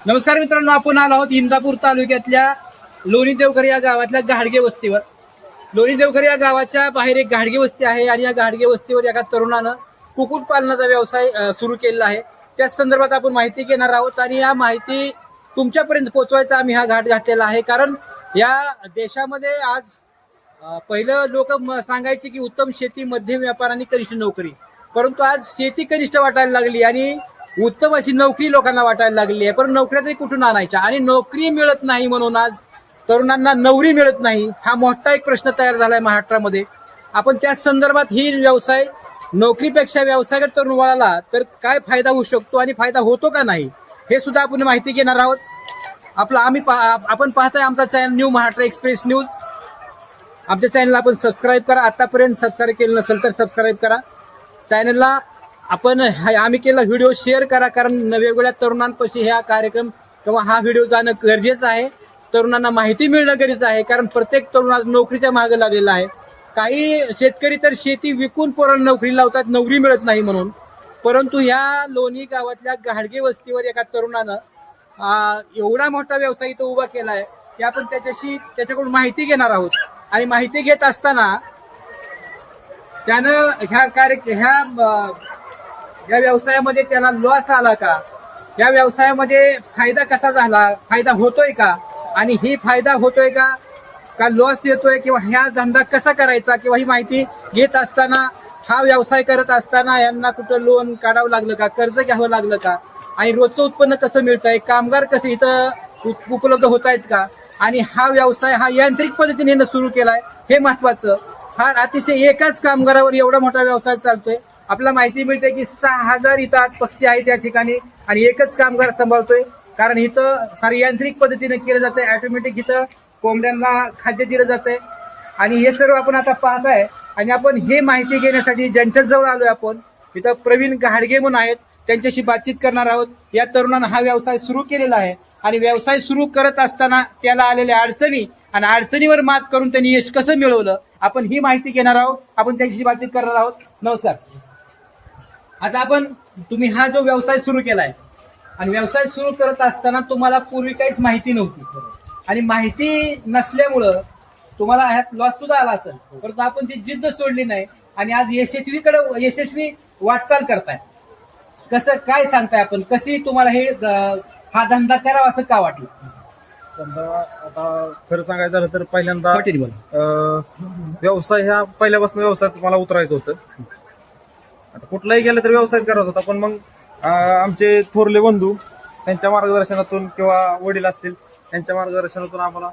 नमस्कार मित्रांनो, आपण आलो आहोत इंदापूर तालुक्यातल्या लोणी देवकर या गावातल्या गाडगे वस्तीवर. लोणी देवकर या गावाच्या बाहेर एक गाडगे वस्ती आहे आणि या गाडगे वस्तीवर एका तरुणानं कुक्कुटपालनाचा व्यवसाय सुरू केलेला आहे. त्याच संदर्भात आपण माहिती घेणार आहोत आणि या माहिती तुमच्यापर्यंत पोहोचवायचा आम्ही हा घाट घातलेला आहे. कारण या देशामध्ये आज पहिलं लोक सांगायचे की उत्तम शेती, मध्यम व्यापार आणि कनिष्ठ नोकरी, परंतु आज शेती कनिष्ठ वाटायला लागली आणि उत्तम अशी नोकरी लोकांना वाटायला लागली आहे. पण नोकऱ्या तरी कुठून आणायच्या आणि नोकरी मिळत नाही म्हणून आज तरुणांना नवरी मिळत नाही, हा मोठा एक प्रश्न तयार झालाय महाराष्ट्रामध्ये. आपण त्या संदर्भात ही व्यवसाय नोकरीपेक्षा व्यवसायाकडे तरुण वळाला तर काय फायदा होऊ शकतो आणि फायदा होतो का नाही हे सुद्धा आपण माहिती घेणार आहोत. आपण पाहताय आमचा channel new Maharashtra express news. आमच्या चॅनलला आपण सबस्क्राईब करा. आतापर्यंत सबस्क्राईब केलं नसेल तर सबस्क्राईब करा चॅनलला. आम्ही केला व्हिडिओ शेअर करा, कारण वेगवेगळ्या तरुणांपाशी हा कार्यक्रम किंवा हा व्हिडिओ जाणं गरजेचं आहे. तरुणांना माहिती मिळणं गरजेचं आहे, कारण प्रत्येक तरुण आज नोकरीच्या मागे लागलेला आहे. काही शेतकरी तर शेती विकून पोरांना नोकरी लावतात, नोकरी मिळत नाही म्हणून. परंतु या लोणी गावातल्या गाडगे वस्तीवर एका तरुणानं एवढा मोठा व्यवसाय इथं उभा केला आहे की आपण त्याच्याकडून माहिती घेणार आहोत. आणि माहिती घेत असताना त्यानं या व्यवसायामध्ये त्याला लॉस आला का, या व्यवसायामध्ये फायदा कसा झाला, फायदा होतोय का, आणि ही फायदा होतोय का लॉस येतोय, किंवा ह्या धंदा कसा करायचा, किंवा ही माहिती घेत असताना हा व्यवसाय करत असताना यांना कुठं लोन काढावं लागलं का, कर्ज घ्यावं लागलं का, आणि रोजचं उत्पन्न कसं मिळतंय, कामगार कसे इथं उपलब्ध होत आहेत का, आणि हा व्यवसाय हा यांत्रिक पद्धतीने सुरू केलाय हे महत्वाचं. हा अतिशय एकाच कामगारावर एवढा मोठा व्यवसाय चालतोय. आपल्याला माहिती मिळते की 6,000 इथं आज पक्षी आहेत या ठिकाणी आणि एकच कामगार सांभाळतोय, कारण इथं सारी यांत्रिक पद्धतीने केलं जातंय. ऑटोमॅटिक इथं कोंबड्यांना खाद्य दिलं जातंय आणि हे सर्व आपण आता पाहताय. आणि आपण हे माहिती घेण्यासाठी ज्यांच्या जवळ आलोय, आपण इथं प्रवीण गाडगे म्हणून आहेत, त्यांच्याशी बातचीत करणार आहोत. या तरुणानं हा व्यवसाय सुरू केलेला आहे आणि व्यवसाय सुरू करत असताना त्याला आलेल्या अडचणी आणि अडचणीवर मात करून त्यांनी यश कसं मिळवलं, आपण ही माहिती घेणार आहोत. आपण त्यांच्याशी बातचीत करणार आहोत. नमस्कार. आता तुम्ही हा जो व्यवसाय सुरू केलाय आणि व्यवसाय सुरू करत असताना तुम्हाला पूर्वी काहीच माहिती नव्हती आणि माहिती नसल्यामुळं तुम्हाला ह्यात लॉस सुद्धा आला असेल, परंतु आपण ती जिद्द सोडली नाही आणि आज यशस्वी वाटचाल करताय. कसं काय सांगताय आपण, कशी तुम्हाला हा धंदा करावा असं का वाटलं? आता खरं सांगायचं झालं तर पहिल्यांदा व्यवसाय ह्या पहिल्यापासून व्यवसायात मला उतरायचं होतं. आता कुठलाही गेलं तर व्यवसाय करायचा होता, पण मग आमचे थोरले बंधू त्यांच्या मार्गदर्शनातून किंवा वडील असतील त्यांच्या मार्गदर्शनातून आम्हाला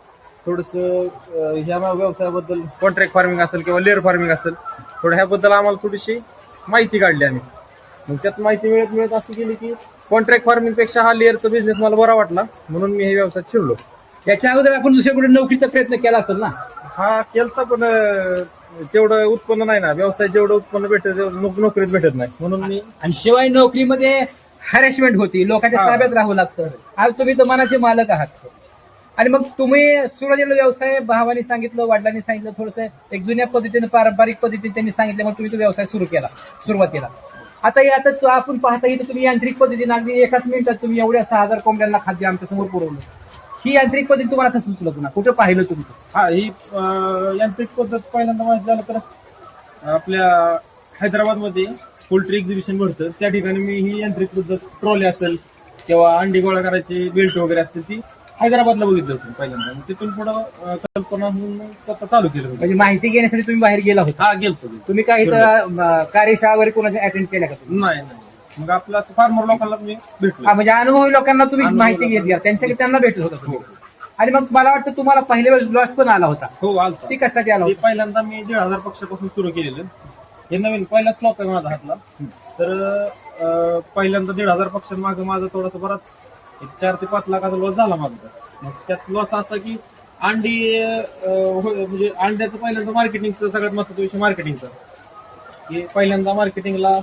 थोडंसं ह्या व्यवसायाबद्दल, कॉन्ट्रॅक्ट फार्मिंग असेल किंवा लेअर फार्मिंग असेल, थोडं ह्याबद्दल आम्हाला थोडीशी माहिती काढली आम्ही. मग त्यात माहिती मिळत अशी केली की कॉन्ट्रॅक्ट फार्मिंग पेक्षा हा लेअरचा बिझनेस मला बरा वाटला, म्हणून मी हे व्यवसायात शिरलो. याच्या अगोदर आपण दुसरीकडे नोकरीचा प्रयत्न केला असेल ना? हा केलता, पण तेवढं उत्पन्न नाही ना. व्यवसाय जेवढं उत्पन्न भेटत नोकरीत भेटत नाही, म्हणून मी. आणि शिवाय नोकरीमध्ये हॅरेसमेंट होती, लोकांच्या ताब्यात राहावं लागतं. आज तुम्ही तर मनाचे मालक आहात. आणि मग तुम्ही सुरुवातीला व्यवसाय भावाने सांगितलं, वडिलांनी सांगितलं, थोडंसं एक जुन्या पद्धतीने, पारंपरिक पद्धतीने त्यांनी सांगितलं, मग तुम्ही तो व्यवसाय सुरू केला सुरुवातीला. आता आपण पाहता येईल तुम्ही यांत्रिक पद्धतीने अगदी एकाच मिनिटात तुम्ही एवढ्या 6,000 कोंबड्यांना खाद्य आमच्या समोर पुरवलं. ही यांत्रिक पद्धती तुम्हाला कसं सुचलं, पुन्हा कुठं पाहिलं तुम्ही? ही यांत्रिक पद्धत पहिल्यांदा माहिती झालं तर आपल्या हैदराबादमध्ये पोल्ट्री एक्झिबिशन भरतं, त्या ठिकाणी मी ही यांत्रिक पद्धत, ट्रॉली असेल किंवा अंडी गोळा करायची बेल्ट वगैरे असतील, ती हैदराबादला बघितलं होतं पहिल्यांदा. तिथून पुढं कल्पना होऊन चालू केलं होतं. म्हणजे माहिती घेण्यासाठी तुम्ही बाहेर गेला होता? हा, गेलतो. तुम्ही काही कार्यशाळा वगैरे कोणाच्या अटेंड केल्या का? नाही. मग आपलं फार्मर लोकांना तुम्ही भेटलो. म्हणजे अनुभवी लोकांना तुम्ही माहिती घेतली, त्यांना भेटत होता तुम्ही. आणि मग मला वाटतं तुम्हाला पहिल्या वेळेस लॉस पण आला होता. हो, आलता. ती कशासाठी आला होता? पहिल्यांदा मी 1,500 पक्षापासून सुरू केलेलं. हे नवीन पहिला स्टॉक आहे माझा हातला. तर पहिल्यांदा 1,500 पक्षां मागे माझा थोडासा बराच 4 ते 5 लाखाचा लॉस झाला माझा. मग त्यात लॉस असा की अंडी, म्हणजे अंड्याचं पहिल्यांदा मार्केटिंगचं सगळ्यात महत्त्वाचा विषय मार्केटिंगचा. की पहिल्यांदा मार्केटिंगला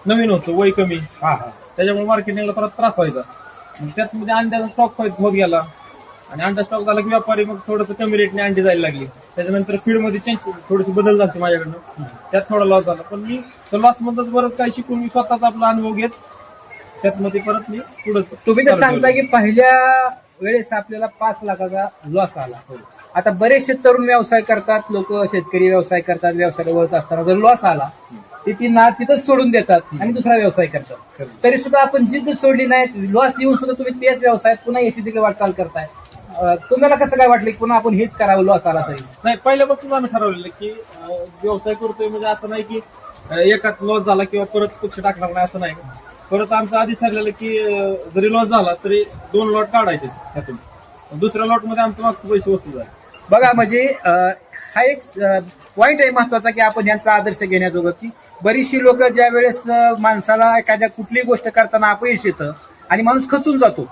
नवीन होतं, वय कमी, त्याच्यामुळे मार्केटिंगला थोडा त्रास व्हायचा. मग त्यात मध्ये अंड्याचा स्टॉक होत गेला आणि अंडा स्टॉक झाला की व्यापारी मग थोडंसं कमी रेटने अंडी जायला लागली. त्याच्यानंतर फीडमध्ये चेंज थोडीशी बदल झाली माझ्याकडनं, त्यात थोडा लॉस झाला. पण मी तो लॉस मधूनच बरंच काही शिकून मी स्वतःचा आपला अनुभव घेत त्यातमध्ये परत मी पुढे तुम्ही तर सांगता की पहिल्या वेळेस आपल्याला 5 लाखाचा लॉस आला. आता बरेचसे तरुण व्यवसाय करतात, लोक शेतकरी व्यवसाय करतात, व्यवसायाला वळत असताना जर लॉस आला ती ना तिथंच सोडून देतात आणि दुसरा व्यवसाय करतात. तरी सुद्धा आपण जिद्द सोडली नाही, लॉस येऊन सुद्धा तुम्ही तेच व्यवसायात पुन्हा यशस्वी वाटचाल करताय. तुम्हाला कसं काय वाटलं की पुन्हा आपण हेच करावं लॉस आला तरी? नाही, पहिल्यापासून आम्ही ठरवलेलं की व्यवसाय करतोय म्हणजे असं नाही की एकात लॉस झाला किंवा परत पक्ष टाकणार नाही असं नाही. परत आमचं आधी ठरलेलं की जरी लॉस झाला तरी 2 लॉट काढायचे त्यातून, दुसऱ्या लॉट मध्ये आमचं मागचं पैसे वसूल झाले. बघा म्हणजे हा एक पॉइंट आहे महत्वाचा की आपण यांचा आदर्श घेण्याजोगं की बरीचशी लोक ज्या वेळेस माणसाला एखाद्या कुठलीही गोष्ट करताना अपयश येतं आणि माणूस खचून जातो,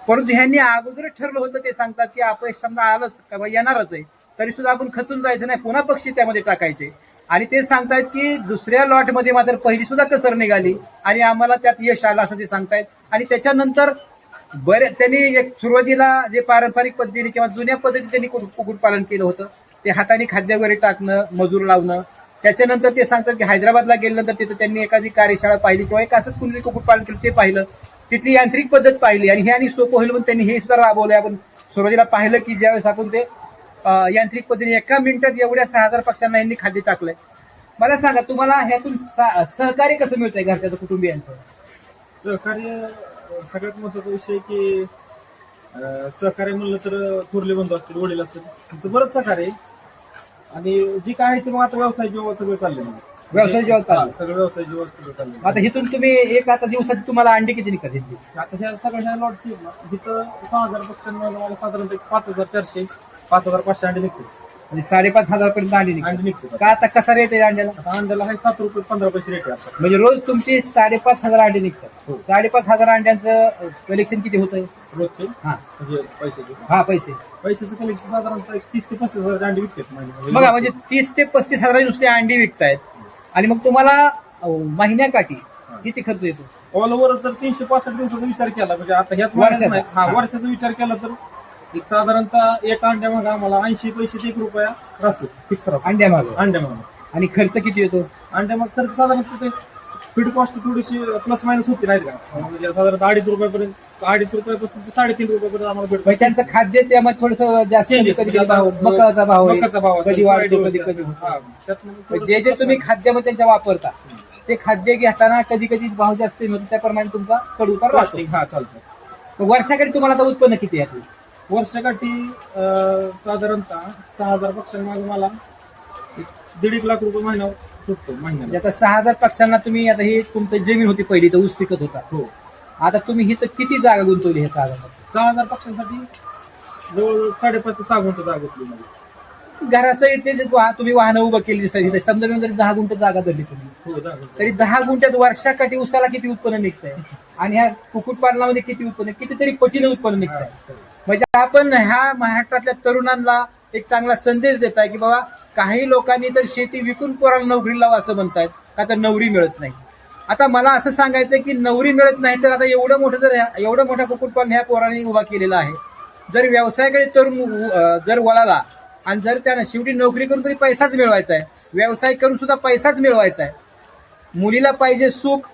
परंतु ह्यांनी अगोदर ठरलं होतं. ते सांगतात की अपयश समजा आलंच का येणारच आहे तरी सुद्धा आपण खचून जायचं नाही, पुन्हा पक्षी त्यामध्ये टाकायचे. आणि ते सांगतायत की दुसऱ्या लॉटमध्ये मात्र पहिली सुद्धा कसर निघाली आणि आम्हाला त्यात यश आलं असं ते सांगतायत. आणि त्याच्यानंतर त्यांनी एक सुरुवातीला जे पारंपरिक पद्धतीने किंवा जुन्या पद्धतीने त्यांनी कुक्कुटपालन केलं होतं, ते हाताने खाद्य वगैरे टाकणं, मजूर लावणं. त्याच्यानंतर ते सांगतात की हैदराबादला गेल्यानंतर तिथं त्यांनी एखादी कार्यशाळा पाहिली किंवा एक असंच कुणी कुक्कुटपालन केलं ते पाहिलं, तिथली यांत्रिक पद्धत पाहिली आणि हे आणि सोपं होईल म्हणून त्यांनी हे सुद्धा राबवलंय. आपण सुरुवातीला पाहिलं की ज्यावेळेस आपण ते यांत्रिक पद्धतीने 1 मिनिटात एवढ्या 6000 पक्ष्यांना यांनी खाद्य टाकलंय. मला सांगा तुम्हाला ह्यातून सहकार्य कसं मिळतंय घरच्या कुटुंबियांचं? सहकार्य सगळ्यात महत्वाचा विषय की सहकार्य म्हणलं तर थोरले बंधू असतील, वडील असतील, तर बरंच सहकार्य आहे. आणि जी काय आहे ते मग आता व्यवसाय जेव्हा सगळं चाललंय, व्यवसाय जेव्हा चालू सगळं व्यवसाय जेव्हा सगळं चाललंय. आता इथून तुम्ही एक आता दिवसाची तुम्हाला अंडी किती निघतात इथली? आता ह्या सगळ्या लॉटची इथं 6000 पक्ष्यांमध्ये मला साधारणतः 5400 5500 अंडे निघते. म्हणजे 5500 पर्यंत अंडी निघतात. अंडे निघते. का आता कसा रेट आहे अंड्याला? आता अंड्याला आहे 7 रुपये 15 पैसे रेट आहे आता. म्हणजे रोज तुमची 5500 अंडे निघतात. हो. 5500 अंड्यांचं कलेक्शन किती होतंय रोजचे हा म्हणजे पैशाचे पैशाचं कलेक्शन साधारणतः 30 ते 35 हजार अंडे विकतात. बघा म्हणजे 30 ते 35 हजार नुसते अंडी विकतायत आणि मग तुम्हाला महिन्याकाठी किती खर्च येतो? ऑल ओव्हर जर 365 दिवसाचा विचार केला म्हणजे आता ह्याच वर्षाचा. महिन्यात नाही, वर्षाचा विचार केला तर एक साधारणतः एक अंड्या मागे आम्हाला 80 पैसे ते 1 रुपया राहतो फिक्स राहतो अंड्या मागं. अंड्या मागे. आणि खर्च किती येतो? अंड्या मग खर्च साधारणतः ते फीड कॉस्ट थोडीशी प्लस मायनस होती नाही का, म्हणजे साधारणतः 2.5 रुपयापर्यंत 2.5 रुपयापासून ते 3.5 रुपयापर्यंत आम्हाला भेटतो. म्हणजे त्यांचं खाद्य त्यामध्ये थोडंसं जास्त Changes. कधी कधी भाव, मकाचा भाव आहे, मकाचा भाव असेल, कधी वाढतो soy कधी dose कधी असेल. होतो. हा, त्यात मग थोडंसं जे plus तुम्ही minus. खाद्यामध्ये त्यांच्या वापरता ते खाद्य घेताना कधी कधी भाव जास्त मिळतो, त्याप्रमाणे तुमचा चढउतार राहतो. Costing, हा चालतं. मग वर्षाकडे तुम्हाला आता उत्पन्न किती आहे? वर्षाकाठी साधारणतः 6000 पक्ष्यांमागे मला 1.5 लाख रुपये महिना सुटतो म्हणजे महिन्याला. आता 6000 पक्ष्यांना तुम्ही आता ही तुमची जमीन होती पहिली तर ऊस पिकत होता, हो. आता तुम्ही ही तर किती जागा गुंतवली हे 6000? 6000 पक्ष्यांसाठी जवळ 5.5 ते 6 गुंठ जागा घेतली माझी. घरासहित ते जे तुम्ही वाहनं उभं केली दिसतात, समजा मी जरी 10 गुंठ जागा धरली तुम्ही, हो, 10 गुंठ. तरी 10 गुंठ्यात वर्षाकाठी ऊसाला किती उत्पन्न निघतंय आणि ह्या कुक्कुटपालनामध्ये किती उत्पन्न, कितीतरी पटीने उत्पन्न निघतंय. म्हणजे आपण ह्या महाराष्ट्रातल्या तरुणांना एक चांगला संदेश देत आहे की बाबा काही लोकांनी तर शेती विकून पोरांना नोकरी लावा असं म्हणतायत का तर नोकरी मिळत नाही. आता मला असं सांगायचं की नोकरी मिळत नाही तर आता एवढं मोठा कुक्कुटपालन ह्या पोरांनी उभा केलेला आहे, जर व्यवसायाकडे तरुण जर वळाला आणि जर त्यानं शेवटी नोकरी करून तरी पैसाच मिळवायचा आहे, व्यवसाय करून सुद्धा पैसाच मिळवायचा आहे. मुलीला पाहिजे सुख,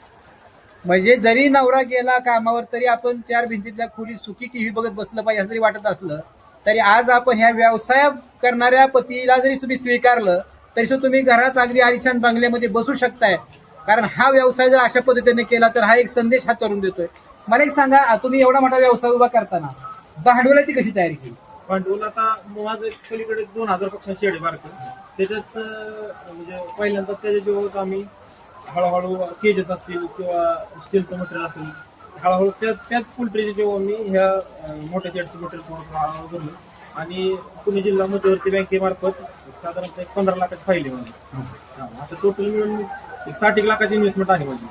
म्हणजे जरी नवरा गेला कामावर तरी आपण 4 भिंतीतल्या खोलीत सुखी टीव्ही बघत बसलं पाहिजे असं जरी वाटत असलं तरी आज आपण ह्या व्यवसाय करणाऱ्या पतीला जरी तुम्ही स्वीकारलं तरी सुद्धा तुम्ही घरात अगदी आलिशान बंगल्यामध्ये बसू शकताय, कारण हा व्यवसाय जर अशा पद्धतीने केला तर हा एक संदेश हा तरुण देतोय. मला एक सांगा, तुम्ही एवढा मोठा व्यवसाय उभा करताना भांडवलाची कशी तयारी केली? भांडवल आता माझं पलीकडे 2000 पक्ष्यांची शेडी बारकी, त्याच्याच म्हणजे पहिल्यांदा त्याच्या जेव्हा आम्ही हळूहळू केजेस असतील किंवा स्टीलचं मटेरियल असेल हळूहळू त्याच पोल्ट्रीचे जेव्हा मी ह्या मोठ्या शेडचं मटेरियल हळूहळू भरलं आणि पुणे जिल्हा मध्यवर्ती बँकेमार्फत साधारणतः 15 लाखाची फाईल आहे माझी. आता टोटल मिळून एक 60 लाखाची इन्व्हेस्टमेंट आहे माझी.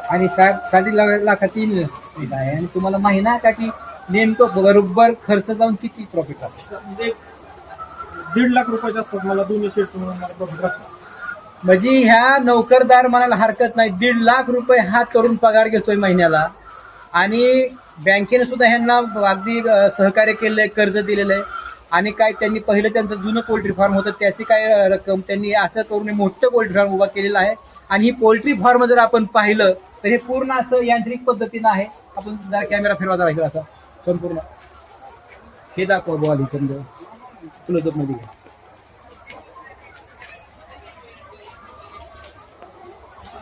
आणि 60 लाखाची इन्व्हेस्टमेंट आहे आणि तुम्हाला महिना का की नेमकं बरोबर खर्च जाऊन किती प्रॉफिट राहतो? म्हणजे 1.5 लाख रुपयाच्या आसपास मला दोन्ही शेडचं म्हणून मला प्रॉफिट राहतो. म्हणजे ह्या नोकरदार म्हणायला हरकत नाही, 1.5 लाख रुपये हा तरुण पगार घेतोय महिन्याला आणि बँकेने सुद्धा ह्यांना अगदी सहकार्य केलंय, कर्ज दिलेलं आहे. आणि काय त्यांनी पहिलं त्यांचं जुनं पोल्ट्री फार्म होतं त्याची काय रक्कम त्यांनी असं करून मोठं पोल्ट्री फार्म उभा केलेलं आहे. आणि ही पोल्ट्री फार्म जर आपण पाहिलं तर हे पूर्ण असं यांत्रिक पद्धतीनं आहे. आपण जरा कॅमेरा फिरवायचा राहील असा संपूर्ण हे दाखवा बॉल ही समजा क्लोजअप मध्ये घ्या.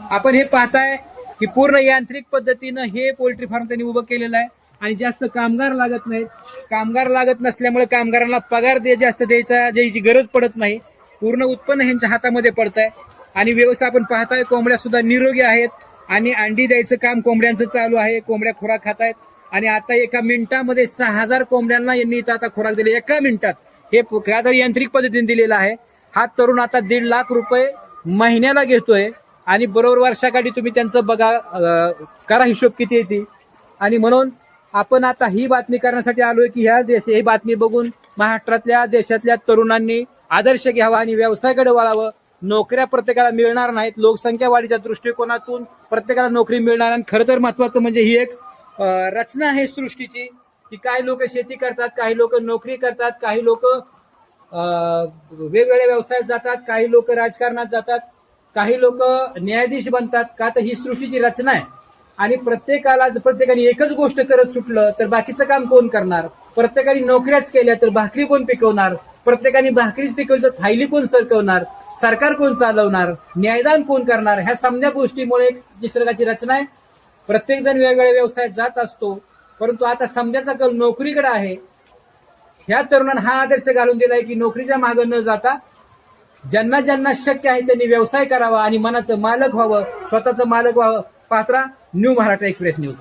आपण हे पाहताय की पूर्ण यांत्रिक पद्धतीनं हे पोल्ट्री फार्म त्यांनी उभं केलेलं आहे आणि जास्त कामगार लागत नाहीत. कामगार लागत नसल्यामुळे कामगारांना पगार जास्त द्यायची गरज पडत नाही. पूर्ण उत्पन्न ह्यांच्या हातामध्ये पडत आहे आणि व्यवस्था आपण पाहताय कोंबड्या सुद्धा निरोगी आहेत आणि अंडी द्यायचं काम कोंबड्यांचं चालू आहे. कोंबड्या खुराक खात आहेत आणि आता एका मिनिटामध्ये 6,000 कोंबड्यांना यांनी इथं आता खुराक दिले एका मिनिटात. हे काहीतरी यांत्रिक पद्धतीने दिलेलं आहे. हा तरुण आता 1.5 लाख रुपये महिन्याला घेतोय आणि बरोबर वर्षाकाठी तुम्ही त्यांचं बघा करा हिशोब किती येते. आणि म्हणून आपण आता ही बातमी करण्यासाठी आलोय की ही बातमी बघून महाराष्ट्रातल्या देशातल्या तरुणांनी आदर्श घ्यावा आणि व्यवसायाकडे वळावं. नोकऱ्या प्रत्येकाला मिळणार नाहीत. लोकसंख्या वाढीच्या दृष्टिकोनातून प्रत्येकाला नोकरी मिळणार. आणि खरं तर महत्वाचं म्हणजे ही एक रचना आहे सृष्टीची की काही लोक शेती करतात, काही लोक नोकरी करतात, काही लोक वेगवेगळ्या व्यवसायात जातात, काही लोक राजकारणात जातात, काही लोक न्यायाधीश बनतात. का तर ही सृष्टीची रचना आहे आणि प्रत्येकाने एकच गोष्ट करत सुटलं तर बाकीचं काम कोण करणार. प्रत्येकाने नोकऱ्याच केल्या तर भाकरी कोण पिकवणार. प्रत्येकाने भाकरीच पिकवली तर फायली कोण सरकवणार. सरकार कोण चालवणार. न्यायदान कोण करणार. ह्या समजा गोष्टीमुळे एक निसर्गाची रचना आहे. प्रत्येक जण वेगवेगळ्या व्यवसायात जात असतो परंतु आता समजाचा कल नोकरीकडे आहे. ह्या तरुणांना हा आदर्श घालून दिलाय की नोकरीच्या मागे न जाता ज्यांना ज्यांना शक्य आहे त्यांनी व्यवसाय करावा आणि मनाचं मालक व्हावं, स्वतःचं मालक व्हावं. Patra new Maharashtra express news.